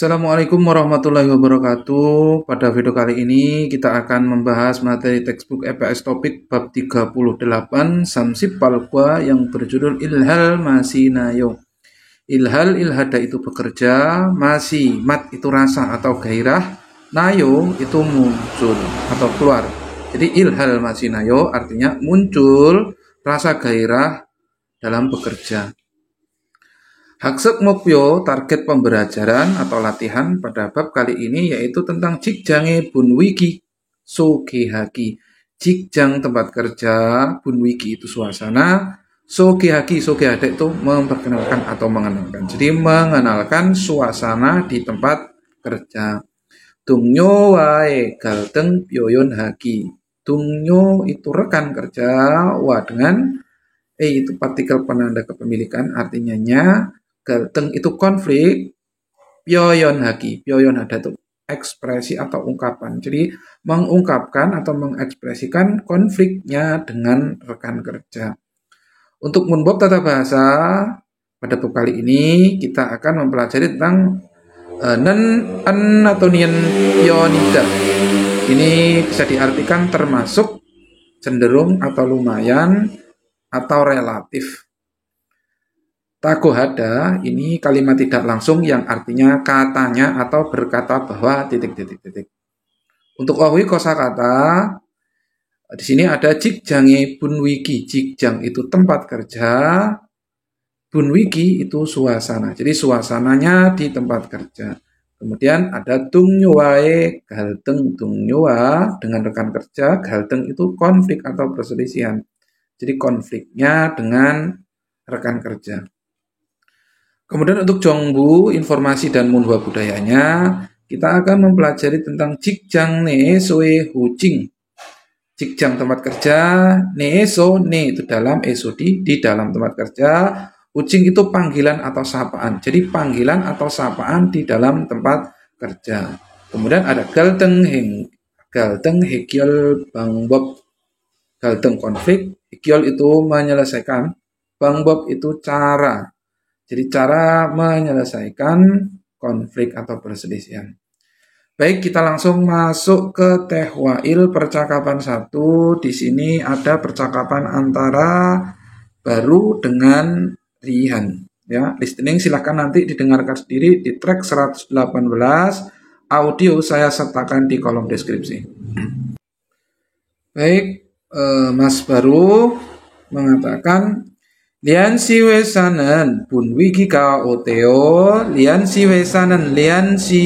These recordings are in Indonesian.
Assalamualaikum warahmatullahi wabarakatuh. Pada video kali ini kita akan membahas materi textbook EPS topik bab 38 Samsip Palqua yang berjudul Ilhal Masinayo. Ilhal, ilhada itu bekerja, masi, mat itu rasa atau gairah, nayo itu muncul atau keluar. Jadi ilhal masinayo artinya muncul rasa gairah dalam bekerja. Haksek Mokpyo, target pembelajaran atau latihan pada bab kali ini yaitu tentang Jikjange Bunwiki Sogehaki. Jikjang tempat kerja, Bunwiki itu suasana, Sogehaki, Sogehada itu memperkenalkan atau mengenalkan. Jadi mengenalkan suasana di tempat kerja. Tungyo wae galteng pyoyon haki. Tungyo itu rekan kerja, wa dengan itu partikel penanda kepemilikan artinya nya. Galteng itu konflik, pyoyon haki, pyoyon hada itu ekspresi atau ungkapan. Jadi mengungkapkan atau mengekspresikan konfliknya dengan rekan kerja. Untuk munbob tata bahasa pada bab kali ini kita akan mempelajari tentang nen, en atau nien pionida. Ini bisa diartikan termasuk, cenderung atau lumayan atau relatif. Tagohada ini kalimat tidak langsung yang artinya katanya atau berkata bahwa titik-titik-titik. Untuk wahwi kosakata di sini ada Jikjange Bunwiki. Jikjang itu tempat kerja, Bunwiki itu suasana. Jadi suasananya di tempat kerja. Kemudian ada Tungyowae galteng, Tungyowa dengan rekan kerja, galteng itu konflik atau perselisihan. Jadi konfliknya dengan rekan kerja. Kemudian untuk Jongbu, informasi dan munhwa budayanya, kita akan mempelajari tentang Jikjang Neesoe Hucing. Jikjang tempat kerja, Neeso, ne itu dalam, eso di dalam tempat kerja, Hucing itu panggilan atau sapaan. Jadi panggilan atau sapaan di dalam tempat kerja. Kemudian ada Galteng Hekyol Bangbob. Galteng konflik, Hekyol itu menyelesaikan, Bangbob itu cara. Jadi cara menyelesaikan konflik atau perselisihan. Baik, kita langsung masuk ke tehwail percakapan 1. Di sini ada percakapan antara Baru dengan Rihan. Ya, listening silahkan nanti didengarkan sendiri di track 118. Audio saya sertakan di kolom deskripsi. Baik, Mas Baru mengatakan Lian si wesanen Bunwiki ka oteo, lian si wesanen, lian si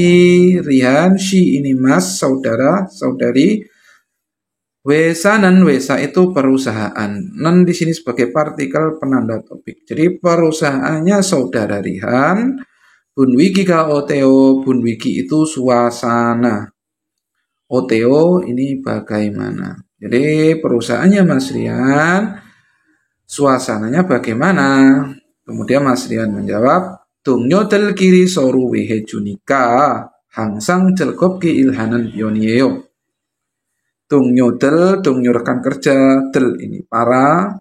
Rihan, si ini mas, saudara, saudari. Wesanen, wesa itu perusahaan. Nen di sini sebagai partikel penanda topik. Jadi perusahaannya saudara Rihan. Bunwiki ka oteo, Bunwiki itu suasana. Oteo ini bagaimana. Jadi perusahaannya Mas Rihan. Suasananya bagaimana? Kemudian Mas Rian menjawab, Tungyo del kiri soru wehe junika, hangsang jelkop ki ilhanan pionio. Tungyo rekan kerja, del ini para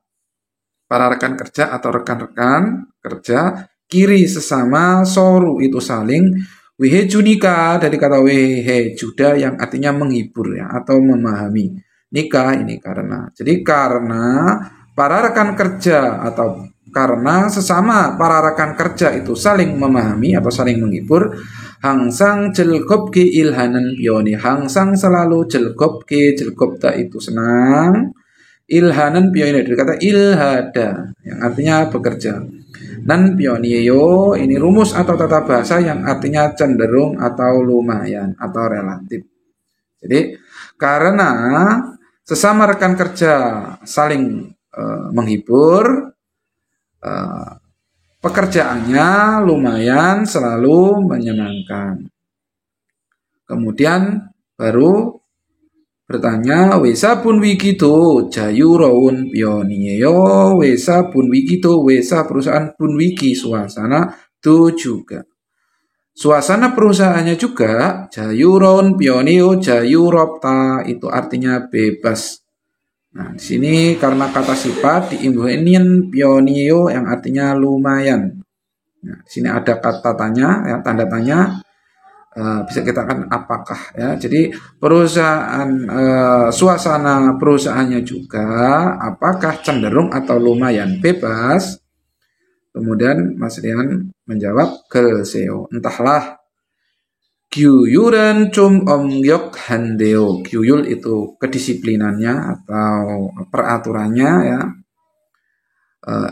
rekan kerja atau rekan-rekan kerja, kiri sesama, soru itu saling, wehe junika dari kata wehe juda yang artinya menghibur ya atau memahami. Nikah ini karena. Jadi karena para rekan kerja atau karena sesama para rekan kerja itu saling memahami atau saling menghibur, hangsang jelgop ke ilhanan pioni. Hangsang selalu jelgop ke, jelgopta itu senang, ilhanan pioni dari kata ilhada yang artinya bekerja. Nan pionio ini rumus atau tata bahasa yang artinya cenderung atau lumayan atau relatif. Jadi karena sesama rekan kerja saling menghibur, pekerjaannya lumayan selalu menyenangkan. Kemudian baru bertanya, wesa bunwiki to jayuraun pionio, wesa bunwiki to, wesa perusahaan bunwiki suasana to juga. Suasana perusahaannya juga jayuraun pionio, jayuropta itu artinya bebas. Nah, di sini karena kata sifat diimbuhin pionio yang artinya lumayan. Nah, di sini ada kata tanya, ya, tanda tanya. bisa kita kan apakah ya. Jadi perusahaan suasana perusahaannya juga apakah cenderung atau lumayan bebas. Kemudian Mas Rian menjawab 글쎄요. Entahlah. Gyuyuran cum omgyok handeo. Gyuyul itu kedisiplinannya atau peraturannya ya.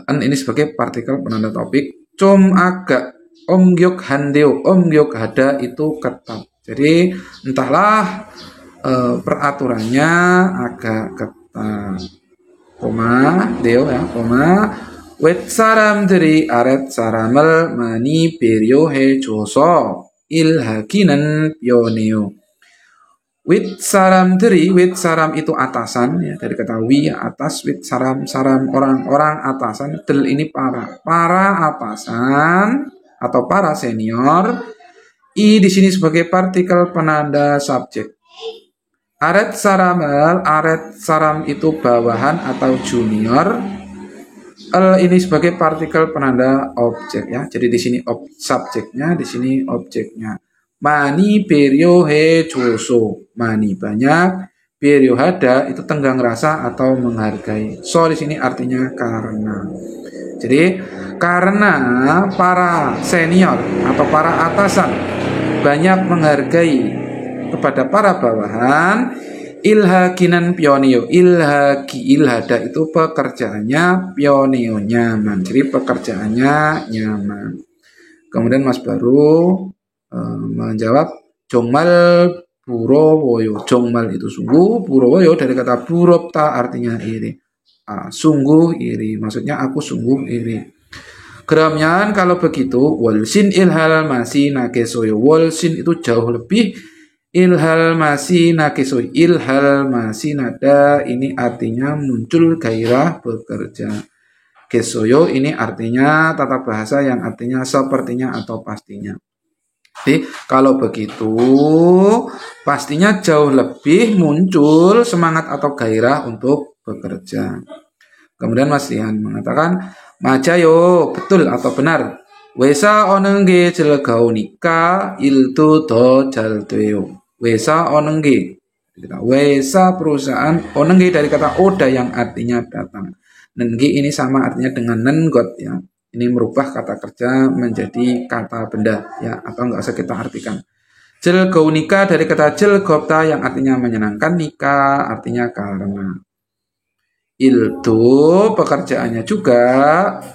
Ini sebagai partikel penanda topik. Cum agak omgyok handeo. Omgyok hada itu ketat. Jadi entahlah peraturannya agak ketat. Koma deo ya. Koma 웹 사람들이 아랫 사람을 많이 배려해 줘서 일하기는 편해요. Wit saram itu atasan ya, dari kata wi atas, wit saram orang-orang atasan, del ini para atasan atau para senior. I di sini sebagai partikel penanda subjek. Aret saram itu bawahan atau junior. Ini sebagai partikel penanda objek ya. Jadi di sini subjeknya, di sini objeknya. Mani berio he joso. Mani banyak, berio hada itu tenggang rasa atau menghargai. So di sini artinya karena. Jadi karena para senior atau para atasan banyak menghargai kepada para bawahan, ilhakinan pionio. Ilhada itu pekerjaannya, pionio nyaman. Jadi pekerjaannya nyaman. Kemudian Mas Baru menjawab jongmal burowoyo. Jongmal itu sungguh, burowoyo dari kata buropta artinya iri. Sungguh iri. Maksudnya aku sungguh iri. Keramyan kalau begitu walsin ilhal masih nakesoyo. Walsin itu jauh lebih. Ilhal masih nakisoy. Ilhal masih nada ini artinya muncul gairah bekerja. Kesoyo ini artinya tata bahasa yang artinya sepertinya atau pastinya. Jadi kalau begitu pastinya jauh lebih muncul semangat atau gairah untuk bekerja. Kemudian Mas Rian mengatakan majayo betul atau benar. Wesa onengge jelgaunika iltu do jaldeyo. Wesa onengge. Wesa perusahaan. Onengge dari kata oda yang artinya datang. Nengge ini sama artinya dengan nenggot ya. Ini merubah kata kerja menjadi kata benda ya, atau enggak usah kita artikan. Jelgaunika dari kata jelgopta yang artinya menyenangkan, nika artinya karena. Iltu pekerjaannya juga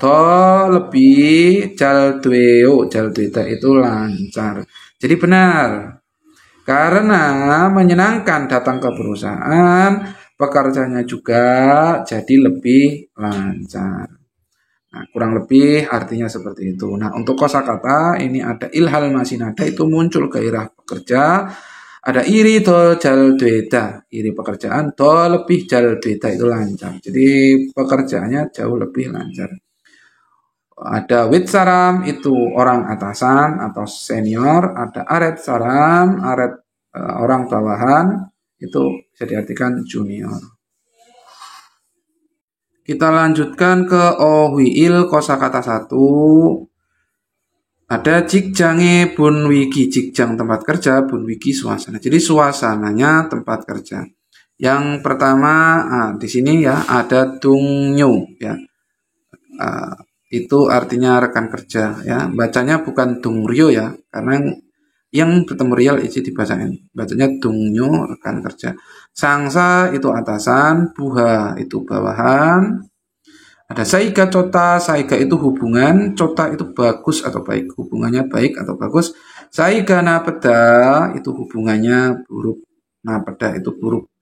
to lebih jaldweo. Jaldweta itu lancar. Jadi benar. Karena menyenangkan datang ke perusahaan, pekerjaannya juga jadi lebih lancar. Nah, kurang lebih artinya seperti itu. Nah, untuk kosakata ini ada ilhal masinada itu muncul gairah pekerja. Ada iri do jaldweda, iri pekerjaan, do lebih jaldweda itu lancar. Jadi pekerjaannya jauh lebih lancar. Ada wit saram itu orang atasan atau senior. Ada aret saram, orang bawahan itu bisa diartikan junior. Kita lanjutkan ke ohwiil kosakata 1. Ada jikjange bunwiki, jikjang tempat kerja, bunwiki suasana. Jadi suasananya tempat kerja. Yang pertama di sini ya ada dungyo ya. Itu artinya rekan kerja ya. Bacanya bukan dungryo ya, karena yang bertemu real itu dibacain. Bacanya dungyo rekan kerja. Sangsa itu atasan, buha itu bawahan. Ada saiga cota, saiga itu hubungan, cota itu bagus atau baik, hubungannya baik atau bagus. Saiga napeda itu hubungannya buruk, napeda itu buruk.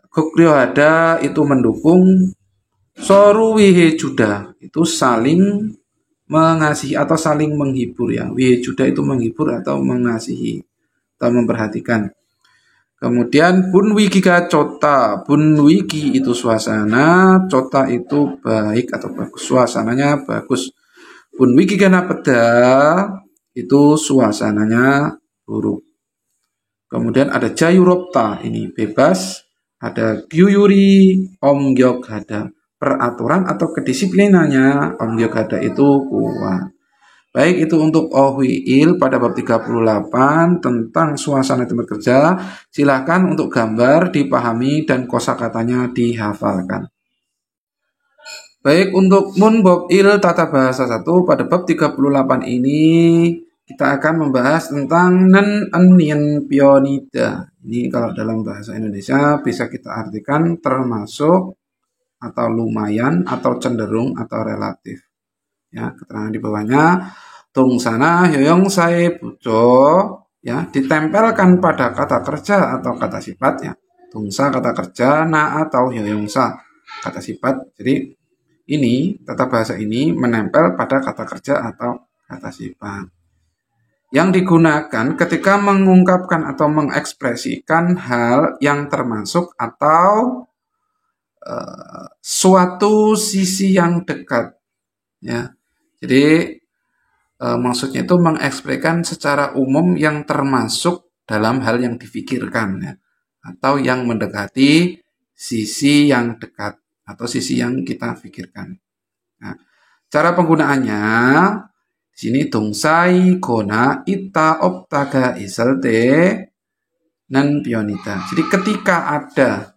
Gokryo ada itu mendukung. Soru wihe juda itu saling mengasihi atau saling menghibur ya. Wihe juda itu menghibur atau mengasihi atau memperhatikan. Kemudian bunwikika cota, bunwiki itu suasana, cota itu baik atau bagus, suasananya bagus. Bunwikika napeda itu suasananya buruk. Kemudian ada jayuropta, ini bebas. Ada gyuyuri, omgyok hada, peraturan atau kedisiplinannya, omgyok hada itu kuat. Baik itu untuk Ohwiil pada bab 38 tentang suasana tempat kerja, silakan untuk gambar dipahami dan kosakatanya dihafalkan. Baik untuk Munbobil tata bahasa 1 pada bab 38 ini kita akan membahas tentang nen enien pionida. Ini kalau dalam bahasa Indonesia bisa kita artikan termasuk atau lumayan atau cenderung atau relatif. Ya, keterangan di bawahnya tungsana hyoyong sae bujo ya ditempelkan pada kata kerja atau kata sifat ya. Tungsa kata kerja, na atau hyoyongsa kata sifat. Jadi ini tata bahasa ini menempel pada kata kerja atau kata sifat yang digunakan ketika mengungkapkan atau mengekspresikan hal yang termasuk atau suatu sisi yang dekat ya. Jadi maksudnya itu mengekspresikan secara umum yang termasuk dalam hal yang difikirkan ya, atau yang mendekati sisi yang dekat atau sisi yang kita pikirkan. Nah, cara penggunaannya di sini dongsai gona ita optaga iselte nan pionita. Jadi ketika ada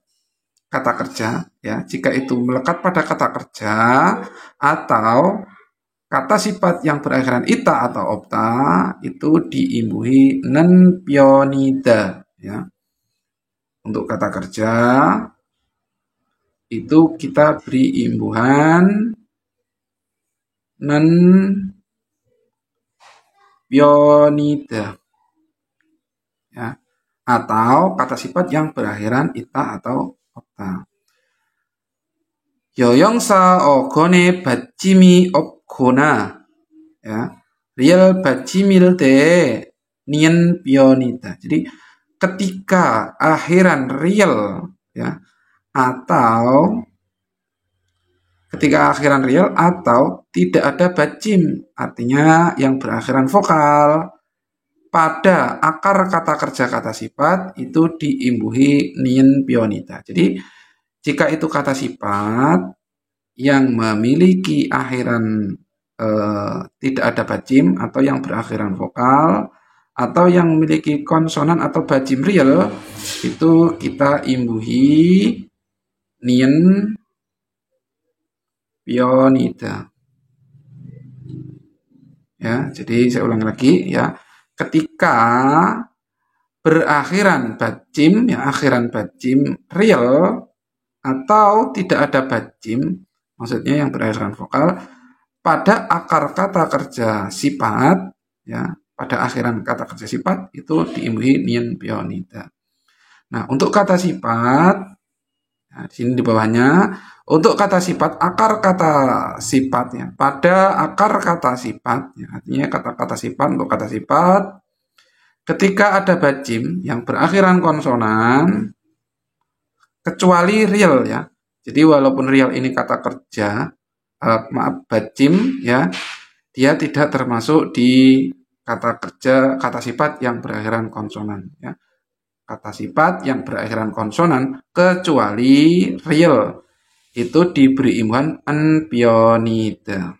kata kerja ya, jika itu melekat pada kata kerja atau kata sifat yang berakhiran ita atau opta itu diimbuhi nan pionida ya. Untuk kata kerja itu kita beri imbuhan nan pionida ya, atau kata sifat yang berakhiran ita atau opta. Yoyongsa ogone bacimi opgona ya, real bacimil de nien pionida. Jadi ketika akhiran real ya atau ketika akhiran real atau tidak ada bacim, artinya yang berakhiran vokal pada akar kata kerja kata sifat itu diimbuhi nien pionida. Jadi jika itu kata sifat yang memiliki akhiran tidak ada bacim atau yang berakhiran vokal atau yang memiliki konsonan atau bacim real itu kita imbuhi nien pionida. Ya, jadi saya ulangi lagi ya. Ketika berakhiran bacim ya, akhiran bacim real atau tidak ada bacim, maksudnya yang berakhiran vokal pada akar kata kerja sifat ya, pada akhiran kata kerja sifat itu diimbuhi nien pionida. Nah, untuk kata sifat nah, di sini di bawahnya untuk kata sifat akar kata sifatnya pada akar kata sifat ya, artinya kata-kata sifat untuk kata sifat ketika ada bacim yang berakhiran konsonan kecuali real ya. Jadi walaupun real ini kata kerja bacim ya, dia tidak termasuk di kata kerja kata sifat yang berakhiran konsonan ya. Kata sifat yang berakhiran konsonan kecuali real itu diberi imbuhan an pionida.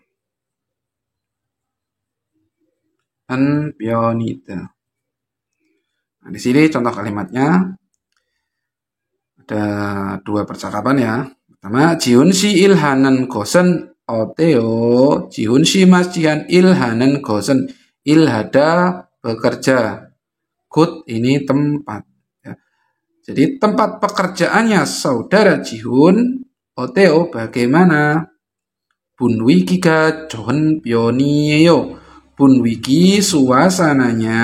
An pionida. Nah, di sini contoh kalimatnya ada dua percakapan ya. Pertama, Jiunsi ilhanan gosen oteo. Jiunsi masjihan ilhanan gosen. Ilhada bekerja. Good ini tempat. Ya. Jadi tempat pekerjaannya saudara Jihun Oteo bagaimana? Bunwiki ga John Pionio. Bunwiki suasananya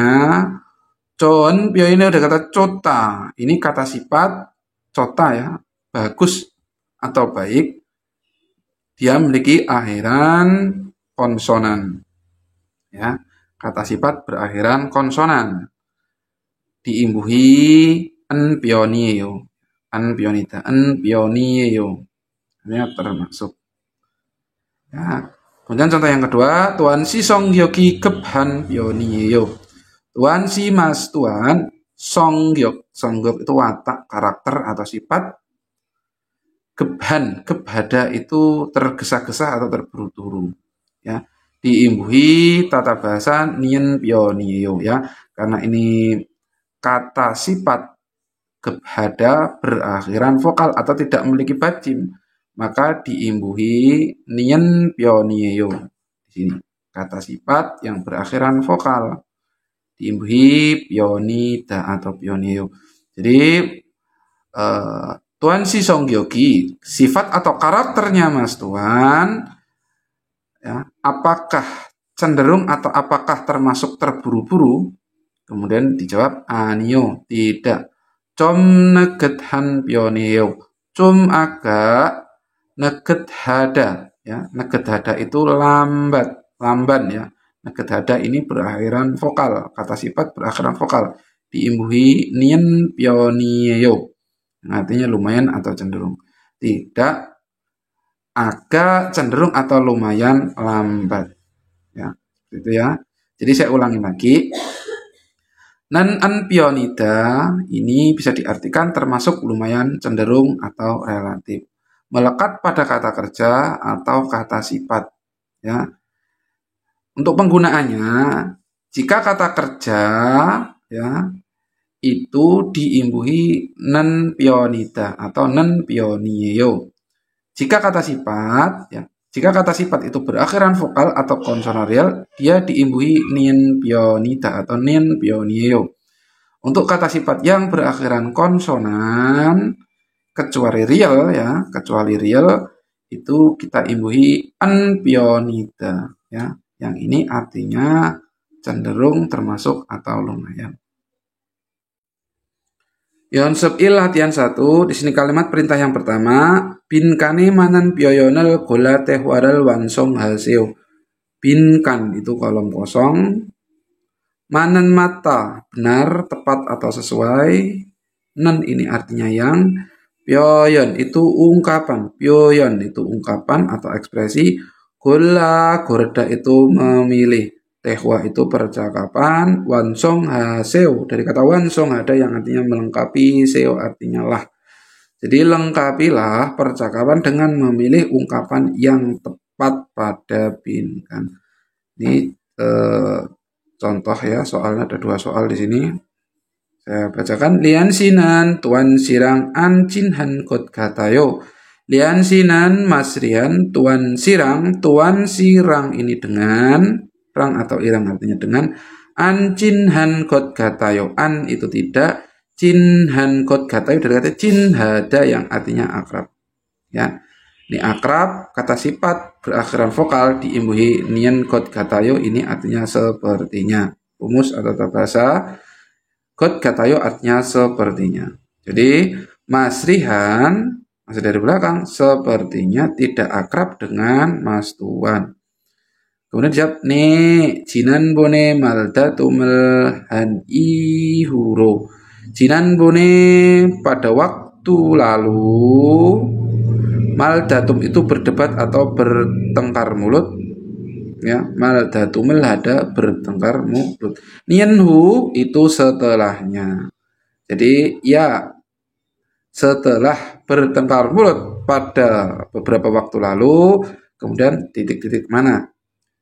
John Pionio ini ada kata cota. Ini kata sifat cota ya. Bagus atau baik. Dia memiliki akhiran konsonan. Ya, kata sifat berakhiran konsonan. Diimbuhi en pionio. An pionita. En pionio. Ini termasuk. Ya. Kemudian contoh yang kedua, Tuan si Song Gyoki Gebhan Pionio. Tuan si mas Tuan Song Gyok. Song Gyok itu watak, karakter atau sifat. Gebhan, gebhada itu tergesa-gesa atau terburu-buru. Ya. diimbuhi tata bahasa nien pyo niyo ya. Karena ini kata sifat gebhada berakhiran vokal atau tidak memiliki bajim, maka diimbuhi nien pyo niyo. Di sini kata sifat yang berakhiran vokal diimbuhi pionida atau pionio. Jadi Tuan Si Songgyogi, sifat atau karakternya Mas Tuan, ya, apakah cenderung atau apakah termasuk terburu-buru? Kemudian dijawab anio, tidak. Com negethan pionio, cum agak negethada, ya. Negethada itu lamban ya. Negethada ini berakhiran vokal, kata sifat berakhiran vokal, diimbuhi nien pionio, artinya lumayan atau cenderung. Tidak, agak cenderung atau lumayan lambat, ya, itu ya. Jadi saya ulangi lagi. Nan an pionida ini bisa diartikan termasuk lumayan, cenderung atau relatif. Melekat pada kata kerja atau kata sifat, ya. Untuk penggunaannya, jika kata kerja ya itu diimbuhi nen pionida atau nen pionio. Jika kata sifat itu berakhiran vokal atau konsonantal, dia diimbuhi nien pionida atau nien pionio. Untuk kata sifat yang berakhiran konsonan kecuali real itu kita imbuhi an pionida ya. Yang ini artinya cenderung, termasuk, atau lumayan. Yonsep il latihan 1. Di sini kalimat perintah yang pertama, binkane manan pyoyonel gola teh waral wansong haseo. Binkan itu kolom kosong. Manan mata benar, tepat atau sesuai. Nen ini artinya yang. Pyoyon itu ungkapan. Pyoyon itu ungkapan atau ekspresi. Gola, gorda itu memilih. Tehwa itu percakapan. Wansong haseo. Dari kata wansong ada yang artinya melengkapi. Seo artinya lah. Jadi lengkapilah percakapan dengan memilih ungkapan yang tepat pada binkan. Ini contoh ya, soalnya ada 2 soal di sini. Saya bacakan. Lian sinan tuan sirang an cinhan kot katayo. Lian sinan Mas Rian, tuan sirang ini dengan, rang atau irang artinya dengan, an cinhan kot katayo, an itu tidak, cinhan kot katayo dari kata cinhada yang artinya akrab. Ya, ini akrab, kata sifat berakhiran vokal diimbuhi nien kot katayo, ini artinya sepertinya. Rumus atau tata bahasa, kot katayo artinya sepertinya. Jadi Mas Rihan masih dari belakang, sepertinya tidak akrab dengan Mas Tuan. Kemudian dijawab, ne jinan bone malda tumel han ihuro. Jinan bone pada waktu lalu, maldatum itu berdebat atau bertengkar mulut. Ya, maldatumel ada bertengkar mulut. Nianhu itu setelahnya. Jadi ya, setelah bertengkar mulut pada beberapa waktu lalu, kemudian titik-titik mana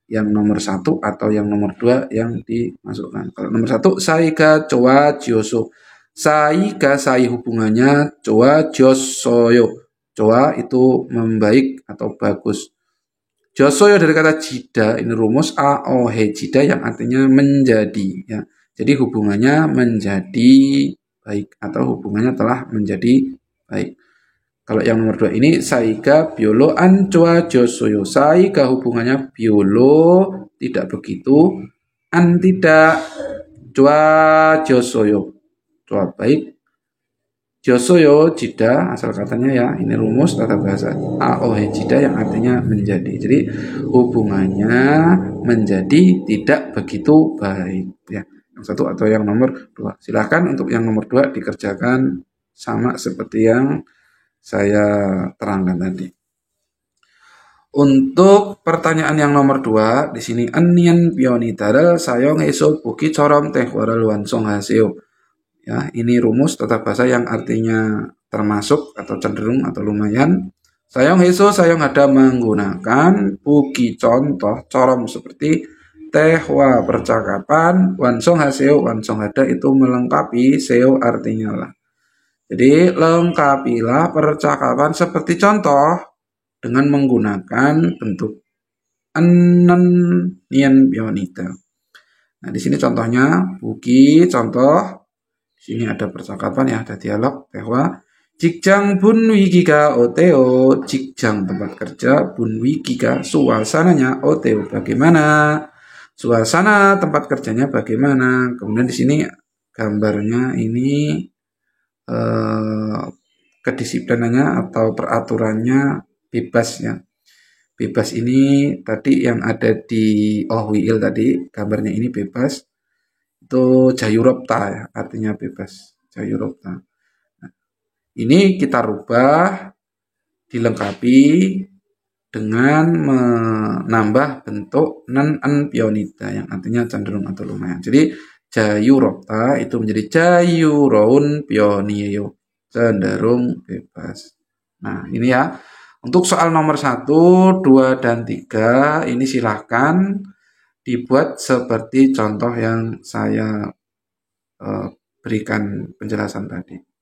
yang nomor 1 atau yang nomor 2 yang dimasukkan. Kalau nomor 1, saiga cowa jioso. Saiga sai hubungannya cowa josoyo. Cowa itu membaik atau bagus. Josoyo dari kata jida, ini rumus aohe jida yang artinya menjadi ya. Jadi hubungannya menjadi baik atau hubungannya telah menjadi baik. Kalau yang nomor 2 ini saiga biolo ancoa josoyo. Saiga hubungannya biolo tidak begitu, an tidak, coa josoyo coa baik, josoyo jida asal katanya ya. Ini rumus tata bahasa aohe jida yang artinya menjadi. Jadi hubungannya menjadi tidak begitu baik ya. Yang 1 atau yang nomor 2. Silahkan untuk yang nomor 2 dikerjakan sama seperti yang saya terangkan tadi. Untuk pertanyaan yang nomor 2, di sini enian pionitaral sayong eso buki corom teh waral wansong haseo. Ya, ini rumus tata bahasa yang artinya termasuk atau cenderung atau lumayan. Sayong heso sayong ada menggunakan puki contoh corom seperti tehwa percakapan, wansong haseo wansong ada itu melengkapi seo artinya lah. Jadi lengkapilah percakapan seperti contoh dengan menggunakan bentuk enen nian pionita. Nah, di sini contohnya puki contoh. Di sini ada percakapan ya, ada dialog tehwa. Jikjang bun wigika oteo, jikjang tempat kerja, bun wigika suasananya oteo bagaimana? Suasana tempat kerjanya bagaimana? Kemudian di sini gambarnya ini kedisiplinannya atau peraturannya bebas ya. Bebas ini tadi yang ada di Ohwiil tadi gambarnya ini bebas itu Jayuropta ya, artinya bebas Jayuropta. Ini kita rubah, dilengkapi dengan menambah bentuk nen en pionita yang artinya cenderung atau lumayan. Jadi Jayuropta itu menjadi Jayuroun pionio, cenderung bebas. Nah ini ya, untuk soal nomor 1, 2, dan 3 ini silahkan dibuat seperti contoh yang saya berikan penjelasan tadi.